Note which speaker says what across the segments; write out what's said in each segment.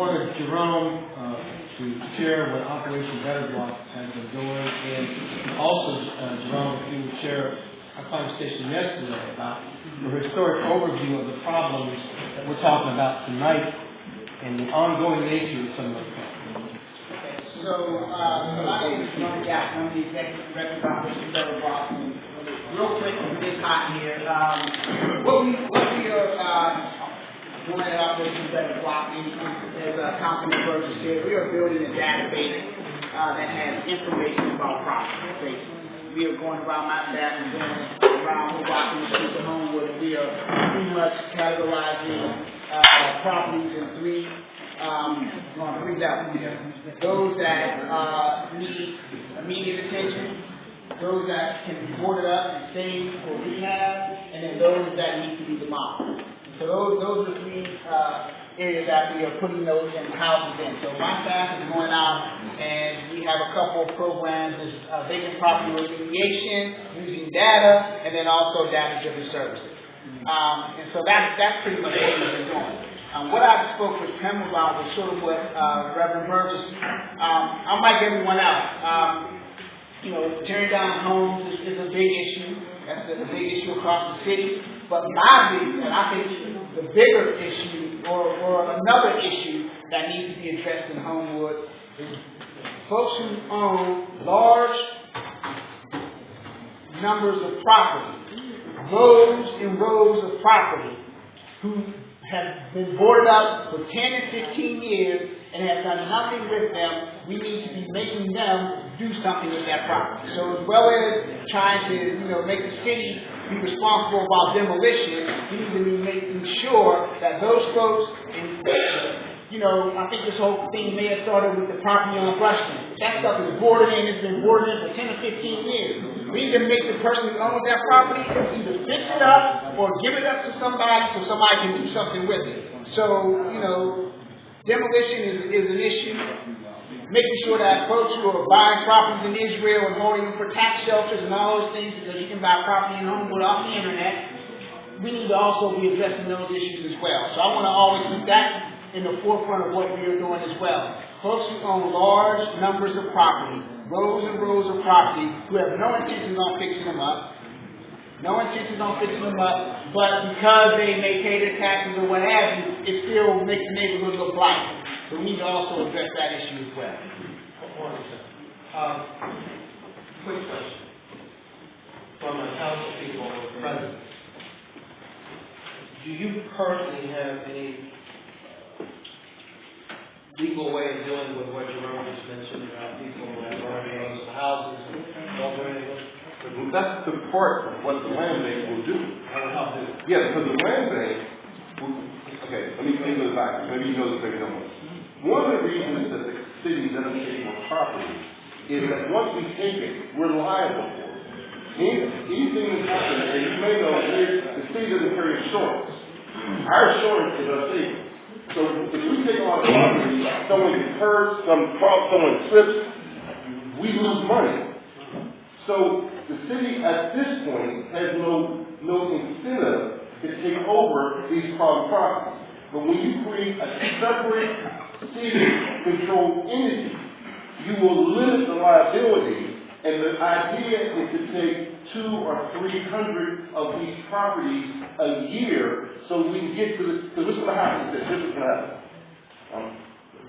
Speaker 1: wanted Jerome to share what Operation Better Block has been doing, and also Jerome, if you would share our conversation yesterday about the historic overview of the problems that we're talking about tonight and the ongoing nature of some of those problems.
Speaker 2: So, my name is Jerome Jackson. I'm the Executive Director of Operation Better Block. Real quick, it's hot here. What we are doing at Operation Better Block, as Councilman Burgess said, we are building a database that has information about property. We are going around my staff and going around Milwaukee and streets of Homewood, and we are pretty much categorizing properties in three levels. Those that need immediate attention, those that can be boarded up and saved for rehab, and then those that need to be demolished. So those are the three areas that we are putting those in houses in. So my staff is going out, and we have a couple of programs: this vacant property remediation, using data, and then also data-driven services. And so that's pretty much what we've been doing. What I spoke with Tim about was sort of what Reverend Burgess. I'm like everyone else. Tearing down homes is a big issue. That's a big issue across the city. But my big, and I think the bigger issue, or another issue that needs to be addressed in Homewood, is folks who own large numbers of property, rows and rows of property, who have been boarded up for 10 and 15 years and have done nothing with them. We need to be making them do something with that property. So as well as trying to, make the city be responsible about demolition, we need to be making sure that those folks, and I think this whole thing may have started with the property on Rushton. That stuff is boarded in, it's been boarded in for 10 or 15 years. We need to make the person who owns that property either fix it up or give it up to somebody so somebody can do something with it. So, demolition is an issue. Making sure that folks who are buying properties in Israel and holding them for tax shelters and all those things, because you can buy property in Homewood off the internet, we need to also be addressing those issues as well. So I want to always keep that in the forefront of what we are doing as well. Folks who own large numbers of property, rows and rows of property, who have no intentions on fixing them up, but because they may pay their taxes or what have you, it still makes the neighborhood look blighted. So we need to also address that issue as well.
Speaker 1: Quick question from the council people present. Do you currently have any legal way of dealing with what Jerome just mentioned about people that are in those houses and don't do anything?
Speaker 3: Well, that's the part of what the land bank will do.
Speaker 1: How do?
Speaker 3: Yeah, because the land bank will, okay, let me go back. Maybe you know this, maybe you don't. One of the reasons that the city doesn't take more property is that once we take it, we're liable for it. Anything that's happened, and you may know, the city doesn't carry insurance. Our insurance is our savings. So if we take a lot of property, someone gets hurt, someone slips, we lose money. So the city at this point has no incentive to take over these problem properties. But when you create a separate city-controlled entity, you will limit the liability, and the idea is to take 200 or 300 of these properties a year, so we can get to this. Because what's going to happen? This is going to happen.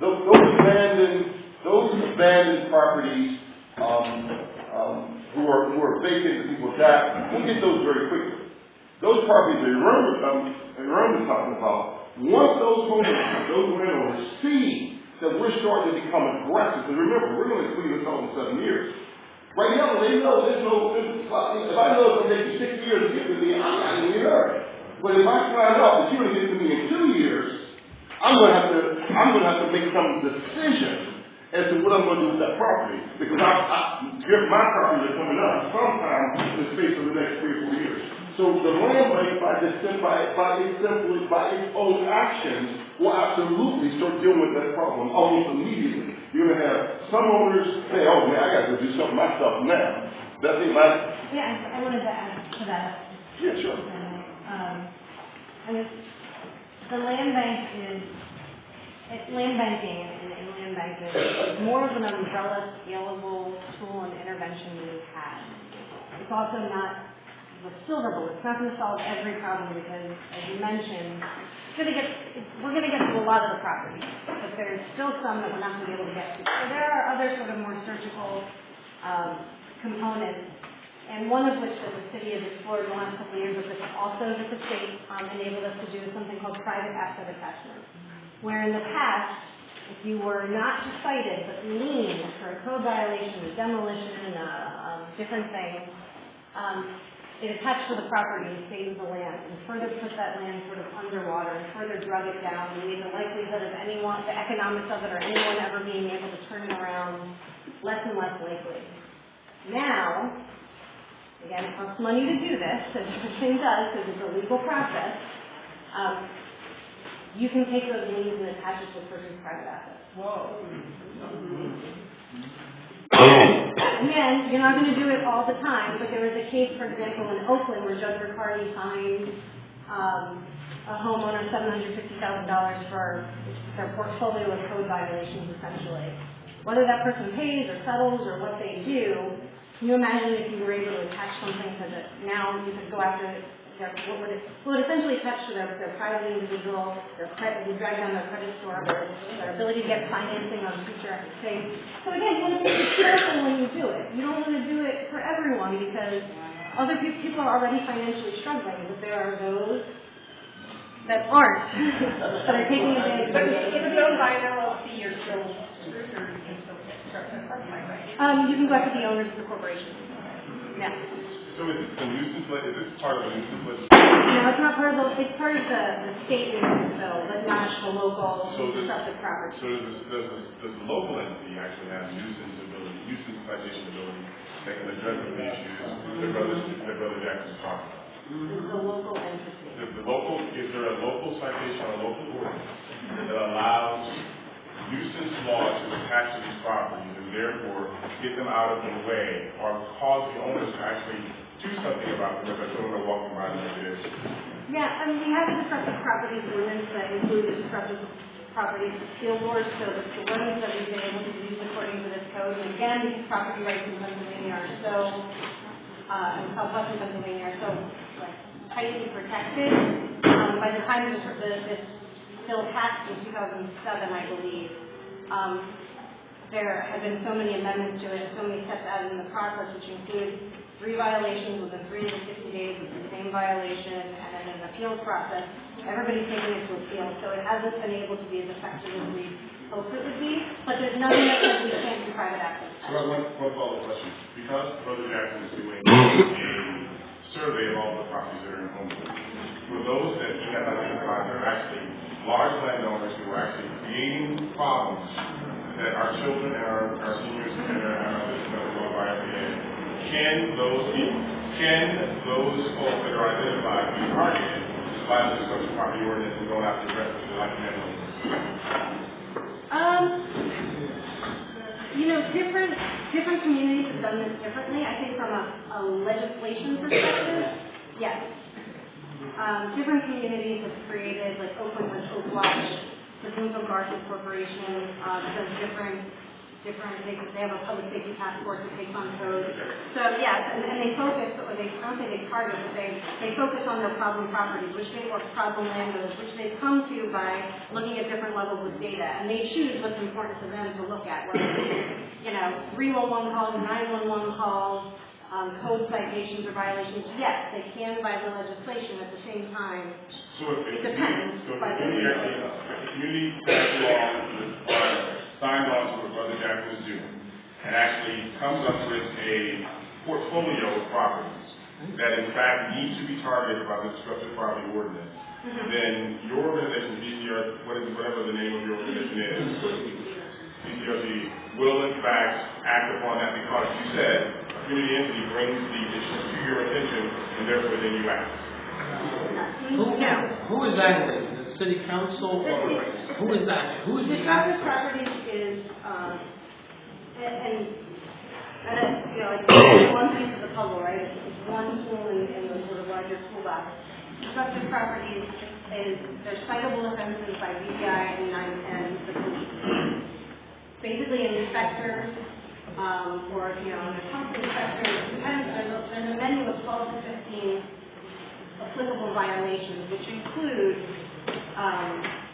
Speaker 3: Those abandoned properties who are vacant and people die, we'll get those very quickly. Those properties that Ron was talking about. Once those landowners see that we're starting to become aggressive, because remember, we're going to clean this all in 7 years. Right now, they know if I know it's going to take you 6 years to get to me, I'm not going to hurry. But if I find out that you're going to get to me in 2 years, I'm going to have to make some decision as to what I'm going to do with that property. Because my properties are coming up sometime in the space of the next 3 or 4 years. So the land bank, by its own actions, will absolutely start dealing with that problem almost immediately. You're going to have some owners say, "Oh man, I got to do something myself now." That's it,
Speaker 4: Yeah, I wanted to add to that.
Speaker 3: Yeah, sure.
Speaker 4: The land bank is land banking and land banking is more of an umbrella, scalable tool and intervention than we've had. It's also not the silver bullet. It's not going to solve every problem because, as you mentioned, we're going to get to a lot of the properties, but there's still some that we're not going to be able to get to. So there are other sort of more surgical components, and one of which that the city has explored in the last couple of years, but also that the state enabled us to do, is something called private asset attachment, where in the past, if you were not just cited, but lien for a code violation, a demolition, different things, it attached to the property and saved the land, and further put that land sort of underwater, and further drug it down, and made the likelihood of anyone, the economics of it, or anyone ever being able to turn it around less and less likely. Now, again, it costs money to do this, as everything does, because it's a legal process. You can take those liens and attach it to a person's private assets. Whoa. Again, you're not going to do it all the time, but there was a case, for example, in Oakland where Judge Riccardi fined a homeowner $750,000 for their portfolio of code violations, essentially. Whether that person pays or settles or what they do, can you imagine if you were able to attach something to that? Now you could go after what would essentially attach to their private individual, their credit, would drag down their credit score, their ability to get financing on future things. So again, you want to be careful when you do it. You don't want to do it for everyone because other people are already financially struggling, but there are those that aren't, that are taking advantage of it.
Speaker 5: If you don't buy an LLC, you're still screwed, or you can still start a corporate, right?
Speaker 4: You can go after the owners of the corporation. Yeah.
Speaker 3: So is this part of the nuisance list?
Speaker 4: No, it's not part of it's part of the state nuisance bill, but not the local disruptive property.
Speaker 3: So does the local entity actually have nuisance citation ability that can address the issues that Brother Jackson's talking about?
Speaker 4: It's the local entity.
Speaker 3: Is there a local citation or a local ordinance that allows nuisance law to attach to these properties and therefore get them out of the way or cause the owners to actually do something about them if they're children are walking by like this?
Speaker 4: Yeah, we have a disruptive properties ordinance that includes the disruptive properties field boards, so the ones that we've been able to use according to this code. And again, these property rights in Pennsylvania are so, in southwestern Pennsylvania are so tightly protected. By the time this bill passed in 2007, I believe, there have been so many amendments to it, so many steps added in the process, which include 3 violations within 360 days of the same violation, and then an appeals process. Everybody's taking it to appeal, so it hasn't been able to be as effective as we hoped it would be, but there's nothing that says we can't do private access.
Speaker 3: So one follow-up question. Because Brother Jackson is doing a survey of all the properties that are in Homewood, for those that he has identified that are actually large landowners who are actually creating problems that our children and our seniors and our listeners are going by every day, can those folks that are identified be targeted by the disruptive property ordinance and go after the rest of the like landowners?
Speaker 4: Different communities have done this differently. I think from a legislation perspective, yes. Different communities have created, like Oakland with Oak Lodge, the Boonville Garden Corporation does different, they have a public safety task force that takes on code. So yes, and they focus, or I don't say they target, but they focus on their problem properties, which they work problem landowners, which they come to by looking at different levels of data, and they choose what's important to them to look at, whether it's 311 calls, 911 calls, code citations or violations. Yes, they can by the legislation. At the same time, it depends.
Speaker 3: So if the community passed law signed on to what Brother Jackson is doing, and actually comes up with a portfolio of properties that in fact need to be targeted by the disruptive property ordinance, then your organization, whatever the name of your organization is, DCRG, will in fact act upon that because you said a community entity brings the issue to your attention, and therefore then you act.
Speaker 1: Who is acting? The city council or who is that? Who is the
Speaker 4: disruptive properties is it's one piece of the puzzle, right? It's one tool in the sort of larger toolbox. Disruptive properties is there's citable offenses by BPI and the inspectors, or, you know, the company inspectors, depends, there's a menu of 12 to 15 applicable violations, which include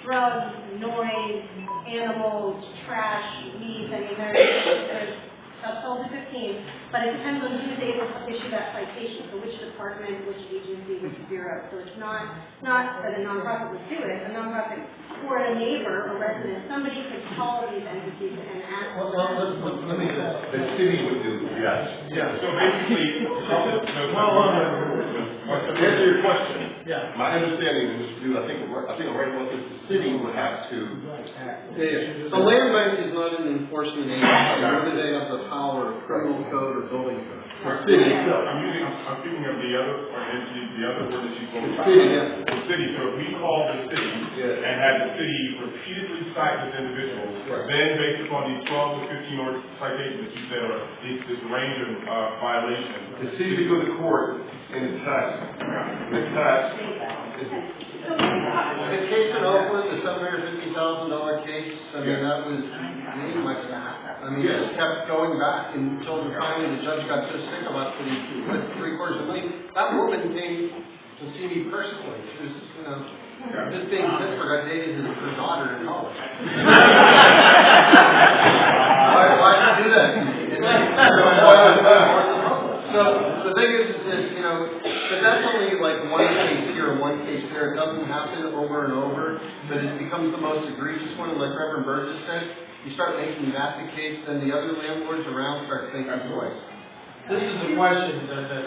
Speaker 4: drugs, noise, animals, trash, weeds. I mean, there's about 12 to 15, but it depends on who's able to issue that citation, so which department, which agency, which bureau. So it's not that a nonprofit would do it. A nonprofit or a neighbor or resident, somebody could call these entities and ask.
Speaker 3: Let me just, the city would do, yes.
Speaker 6: Yeah, so basically, to answer your question, my understanding is, I think the right one is the city would have to.
Speaker 7: The land bank is not an enforcement agency, nor do they have the power of criminal code or building code.
Speaker 6: I'm speaking of the other entity, the other word that you spoke about. The city. So if we call the city and had the city repeatedly cite this individual, then based upon these 12 to 15 or citations that you said, or this range of violations,
Speaker 3: The city would go to court and assess.
Speaker 7: The case in Oakland, the $750,000 case, I mean, that was me and my staff. I mean, it just kept going back until finally the judge got so sick of us that he put $750,000. That woman came to see me personally. She was, you know, just being in Pittsburgh, I dated her daughter in college. Why did you do that? So the thing is, you know, but that's only like one case here and one case there. It doesn't happen over and over, but it becomes the most egregious one. Like Reverend Burgess said, you start making that the case, then the other landlords around start thinking twice.
Speaker 1: This is the question that